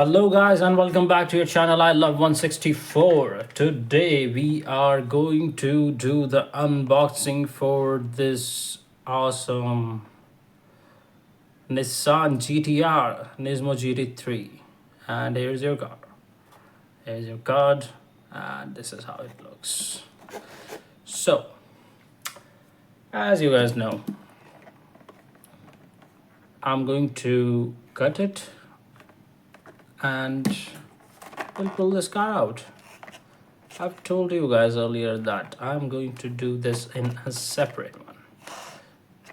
Hello guys and welcome back to your channel I Love 164. Today we are going to do the unboxing for this awesome Nissan GTR Nismo GT3, and here's your car. Here's your card and this is how it looks. So as you guys know, I'm going to cut it and we'll pull this car out. I've told you guys earlier that I'm going to do this in a separate one.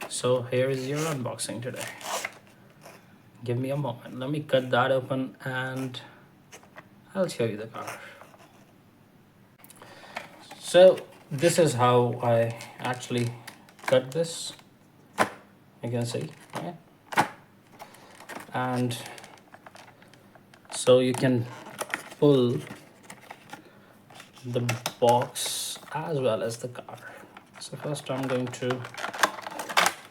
So here is your unboxing today. Give me a moment. Let me cut that open and I'll show you the car. So this is how I actually cut this. You can see, right? And so you can pull the box as well as the car. So first I'm going to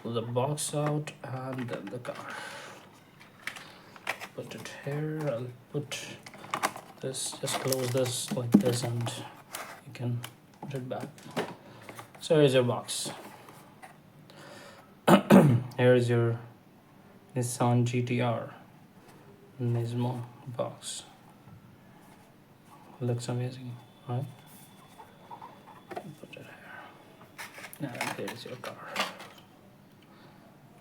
pull the box out and then the car. Put it here. I'll put this, just close this like this and you can put it back. So here's your box. Here is your Nissan GTR Nismo box. Looks amazing, right? Put it here. And here's your car.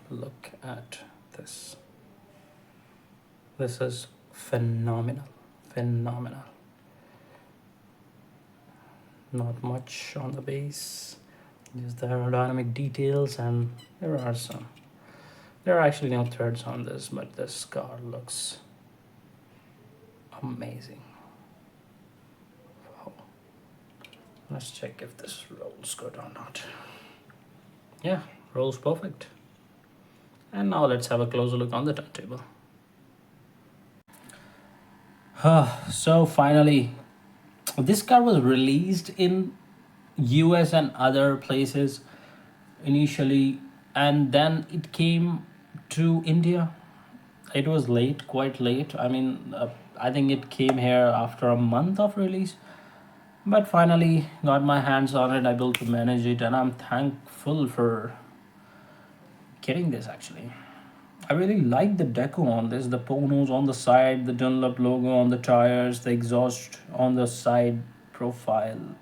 Look at this. This is phenomenal. Not much on the base, just the aerodynamic details, and there are actually no threads on this, but this car looks amazing. Wow. Let's check if this rolls good or not. Yeah, rolls perfect. And now let's have a closer look on the turntable. So finally, this car was released in US and other places initially, and then it came to India. It was late, quite late. I think it came here after a month of release, but finally got my hands on it, able to manage it, and I'm thankful for getting this. Actually, I really like the deco on this, the PONOS on the side, the Dunlop logo on the tires, the exhaust on the side profile.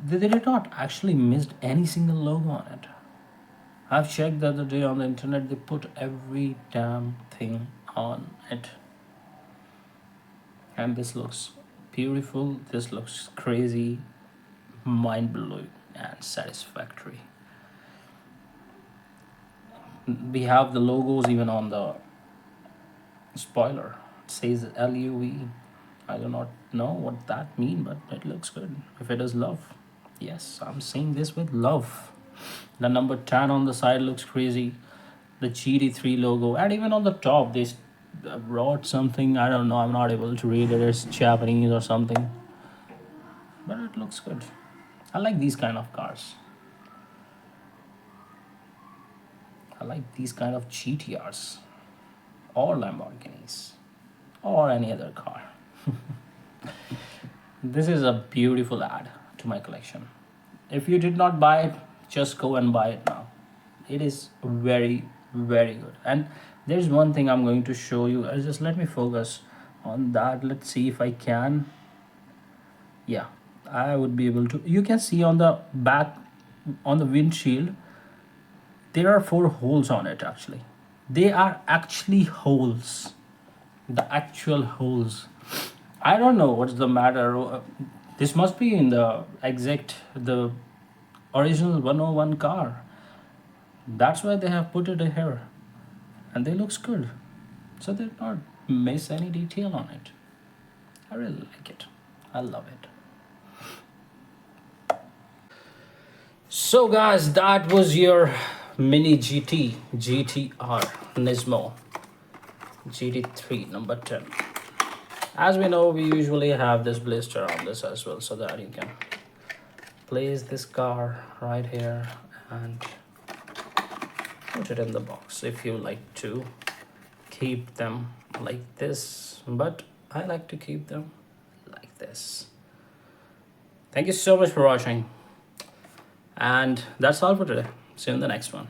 They did not actually missed any single logo on it. I've checked the other day on the internet, they put every damn thing on it. And this looks beautiful, this looks crazy, mind-blowing and satisfactory. We have the logos even on the spoiler. It says LUV. I do not know what that means, but it looks good. If it is love, yes, I'm saying this with love. The number 10 on the side looks crazy. The GT3 logo, and even on the top they wrote something. I don't know, I'm not able to read it. It's Japanese or something, but it looks good. I like these kind of cars. I like these kind of GTRs or Lamborghinis or any other car. This is a beautiful add to my collection. If you did not buy it, just go and buy it now. It is very good. And there's one thing I'm going to show you. Just let me focus on that. Let's see if I can. Yeah, I would be able to. You can see on the back, on the windshield, there are 4 holes on it. Actually, they are actually holes, the actual holes. I don't know what's the matter. This must be in the original 101 car. That's why they have put it here, and they looks good. So they did not miss any detail on it. I really like it. I love it. So guys, that was your mini GTR Nismo GT3 number 10. As we know, we usually have this blister on this as well, so that you can place this car right here and put it in the box if you like to keep them like this, but I like to keep them like this. Thank you so much for watching, and that's all for today. See you in the next one.